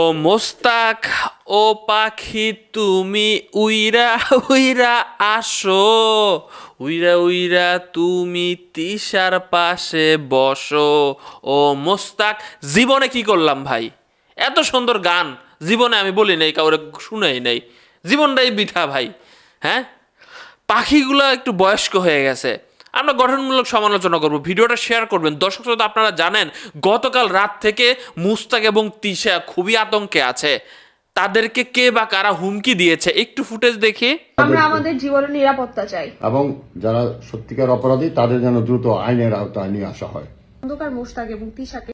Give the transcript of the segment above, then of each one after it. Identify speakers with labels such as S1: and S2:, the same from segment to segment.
S1: ও মোস্তাক, ও পাখি তুমি উইরা উইরা আসো, উইরা উইরা তুমি তিশার পাশে বসো। ও মোস্তাক, জীবনে কি করলাম ভাই? এত সুন্দর গান জীবনে আমি বলি নাই, কাউরে শুনেই নাই, জীবনটাই বৃথা ভাই। হ্যাঁ, পাখিগুলো একটু বয়স্ক হয়ে গেছে। আমরা গঠনমূলক সমালোচনা করব, ভিডিওটা শেয়ার করবেন। দর্শক শ্রোতা, আপনারা জানেন গতকাল রাত থেকে মুস্তাক এবং তিশা খুবই আতঙ্কে আছে। তাদেরকে কে বা কারা হুমকি দিয়েছে একটু ফুটেজ দেখি।
S2: আমরা আমাদের জীবনের নিরাপত্তা চাই
S3: এবং যারা সত্যিকার অপরাধী তাদের যেন দ্রুত আইনের আওতায় নিয়ে আসা হয়।
S2: অন্ধকার মোশতাক এবং তিশাকে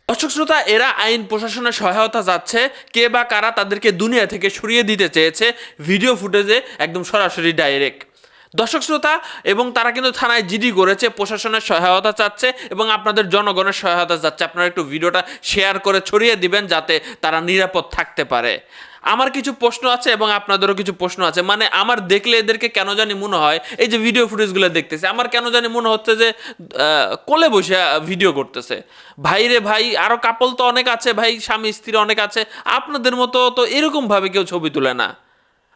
S1: দর্শক শ্রোতা, এরা আইন প্রশাসনের সহায়তা যাচ্ছে, কে বা কারা তাদেরকে দুনিয়া থেকে সরিয়ে দিতে চেয়েছে ভিডিও ফুটেজে একদম সরাসরি ডাইরেক্ট। দর্শক শ্রোতা, এবং তারা কিন্তু থানায় জিডি করেছে, প্রশাসনের সহায়তা চাচ্ছে এবং আপনাদের জনগণের সহায়তা চাচ্ছে। আপনারা একটু ভিডিওটা শেয়ার করে ছড়িয়ে দিবেন যাতে তারা নিরাপদ থাকতে পারে। আমার কিছু প্রশ্ন আছে এবং আপনাদেরও কিছু প্রশ্ন আছে। মানে আমার দেখলে এদেরকে কেন জানি মনে হয়, এই যে ভিডিও ফুটেজগুলো দেখতেছে, আমার কেন জানি মনে হচ্ছে যে কোলে বসে ভিডিও করতেছে। ভাই রে ভাই, আরও কাপল তো অনেক আছে ভাই, স্বামী স্ত্রী অনেক আছে, আপনাদের মতো তো এরকমভাবে কেউ ছবি তুলে না।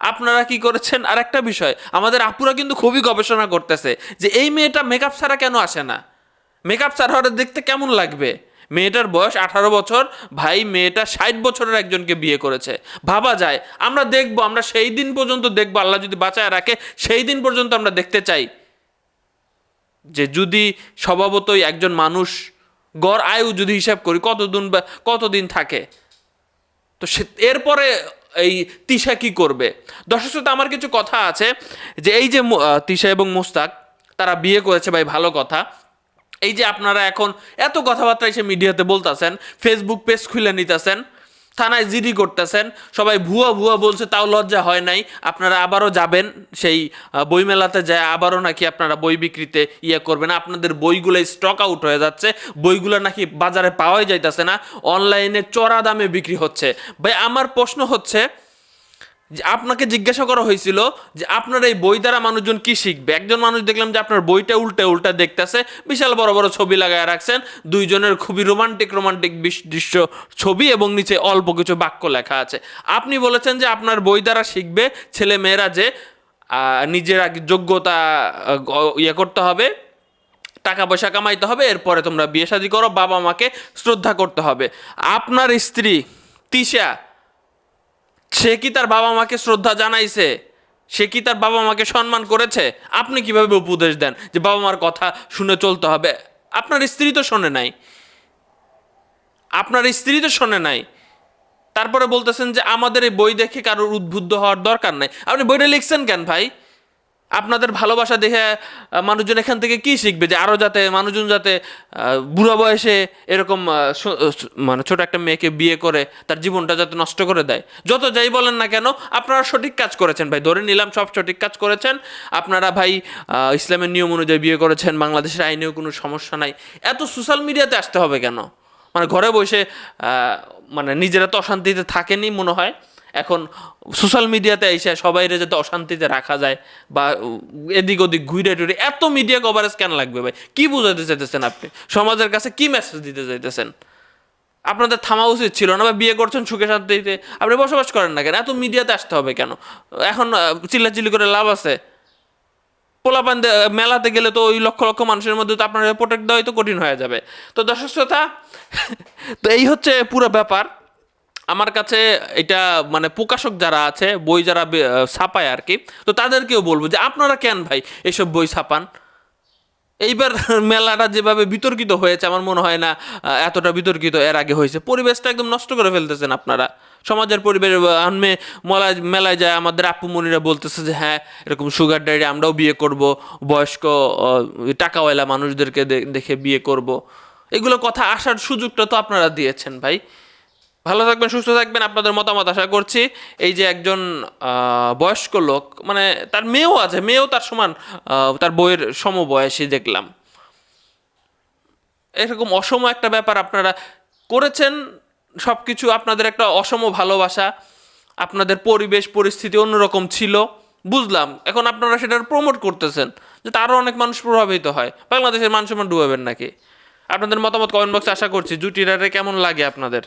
S1: আপনারা কি করেছেন? আর একটা বিষয়, আমাদের আপুরা কিন্তু খুবই গবেষণা করতেছে যে এই মেয়েটা মেকআপ ছাড়া কেন আসে না, মেকআপ ছাড়া ওরা দেখতে কেমন লাগবে। মেয়েটার বয়স 18 বছর ভাই, মেয়েটা 60 বছরের একজনকে বিয়ে করেছে। ভাবা যায়? আমরা দেখবো, আমরা সেই দিন পর্যন্ত দেখবো, আল্লাহ যদি বাঁচায় রাখে সেই দিন পর্যন্ত আমরা দেখতে চাই যে যদি স্বভাবতই একজন মানুষ গড় আয়ু যদি হিসাব করি কতদিন থাকে, তো সে এরপরে এই তিশা কি করবে। দর্শক শ্রোতা, আমার কিছু কথা আছে যে এই যে তিশা এবং মুস্তাক তারা বিয়ে করেছে ভাই, ভালো কথা। এই যে আপনারা এখন এত কথাবার্তা এসে মিডিয়াতে বলতেছেন, ফেসবুক পেজ খুলে নিতেছেন, থানায় জিডি করতেছেন, সবাই ভুয়া ভুয়া বলছে, তাও লজ্জা হয় নাই। আপনারা আবারও যাবেন সেই বইমেলাতে যায়, আবারও নাকি আপনারা বই বিক্রিতে করবেন। আপনাদের বইগুলো স্টক আউট হয়ে যাচ্ছে, বইগুলো নাকি বাজারে পাওয়াই যাইতেছে না, অনলাইনে চড়া দামে বিক্রি হচ্ছে। ভাই আমার প্রশ্ন হচ্ছে যে আপনাকে জিজ্ঞাসা করা হয়েছিল যে আপনার এই বই দ্বারা মানুষজন কি শিখবে। একজন মানুষ দেখলাম যে আপনার বইটা উল্টে উল্টে দেখতেছে, বিশাল বড় বড় ছবি লাগায় রাখছেন, দুইজনের খুবই রোমান্টিক রোমান্টিক দৃশ্য ছবি এবং নিচে অল্প কিছু বাক্য লেখা আছে। আপনি বলেছেন যে আপনার বই দ্বারা শিখবে ছেলে মেয়েরা যে নিজের যোগ্যতা করতে হবে, টাকা পয়সা কামাইতে হবে, এরপরে তোমরা বিয়ে শাদী করো, বাবা মাকে শ্রদ্ধা করতে হবে। আপনার স্ত্রী তিশা, সে কি তার বাবা মাকে শ্রদ্ধা জানাইছে? সে কি তার বাবা মাকে সম্মান করেছে? আপনি কিভাবে উপদেশ দেন যে বাবা মার কথা শুনে চলতে হবে? আপনার স্ত্রী তো শোনে নাই, আপনার স্ত্রী তো শোনে নাই, তারপরে বলতেছেন যে আমাদের এই বই দেখে কারোর উদ্বুদ্ধ হওয়ার দরকার নাই। আপনি বইটা লিখছেন কেন ভাই? আপনাদের ভালোবাসা দেখে মানুষজন এখান থেকে কি শিখবে যে আরও যাতে মানুষজন যাতে বুড়া বয়সে এরকম মানে ছোট একটা মেয়েকে বিয়ে করে তার জীবনটা যাতে নষ্ট করে দেয়। যত যাই বলেন না কেন, আপনারা সঠিক কাজ করেছেন ভাই, ধরে নিলাম সব সঠিক কাজ করেছেন আপনারা ভাই। ইসলামের নিয়ম অনুযায়ী বিয়ে করেছেন, বাংলাদেশের আইনেও কোনো সমস্যা নাই। এত সোশ্যাল মিডিয়াতে আসতে হবে কেন? মানে ঘরে বসে মানে নিজেরা তো অশান্তিতে থাকেনি মনে হয়, এখন সোশ্যাল মিডিয়াতে এসে সবাইরে যাতে অশান্তিতে রাখা যায় বা এদিক ওদিক ঘুরে টুরে এত মিডিয়া কভারেজ কেন লাগবে ভাই? কি বোঝাতে চাইতেছেন আপনি? সমাজের কাছে কি মেসেজ দিতে চাইতেছেন? আপনাদের থামা উচিত ছিল না? বা বিয়ে করছেন সুখে শান্তিতে, আপনি বসবাস করেন না কেন? এত মিডিয়াতে আসতে হবে কেন? এখন চিল্লাচিল্লি করে লাভ আছে? পোলাপান মেলাতে গেলে তো ওই লক্ষ লক্ষ মানুষের মধ্যে তো আপনার প্রোটেক্ট দেওয়াই তো কঠিন হয়ে যাবে। তো দর্শক শ্রোতা, তো এই হচ্ছে পুরো ব্যাপার। আমার কাছে এটা মানে প্রকাশক যারা আছে, বই যারা ছাপায় আর কি, তো তাদেরকেও বলবো যে আপনারা কেন ভাই এসব বই ছাপান? এইবার মেলাটা যেভাবে বিতর্কিত হয়েছে, আমার মনে হয় না এতটা বিতর্কিত এর আগে হয়েছে। পরিবেশটা একদম নষ্ট করে ফেলতেছেন আপনারা, সমাজের পরিবেশ। আনমে মেলায় যায় আমাদের আপু মনিরা বলতেছে যে হ্যাঁ এরকম সুগার ড্যাডি আমরাও বিয়ে করব, বয়স্ক টাকাওয়ালা মানুষদেরকে দেখে বিয়ে করব। এগুলো কথা আসার সুযোগটা তো আপনারা দিয়েছেন ভাই। ভালো থাকবেন, সুস্থ থাকবেন, আপনাদের মতামত আশা করছি। এই যে একজন বয়স্ক লোক, মানে তার মেয়েও আছে, মেয়েও তার সমান, তার বইয়ের সমবয়সী দেখলাম। এরকম অসম একটা ব্যাপার আপনারা করেছেন। সব কিছু আপনাদের একটা অসম ভালোবাসা, আপনাদের পরিবেশ পরিস্থিতি অন্যরকম ছিল, বুঝলাম। এখন আপনারা সেটার প্রমোট করতেছেন যাতে আরও অনেক মানুষ প্রভাবিত হয়। বাংলাদেশের মান সম্মান ডুবাবেন নাকি? আপনাদের মতামত কমেন্ট বক্সে আশা করছি। জুটিরারে কেমন লাগে আপনাদের?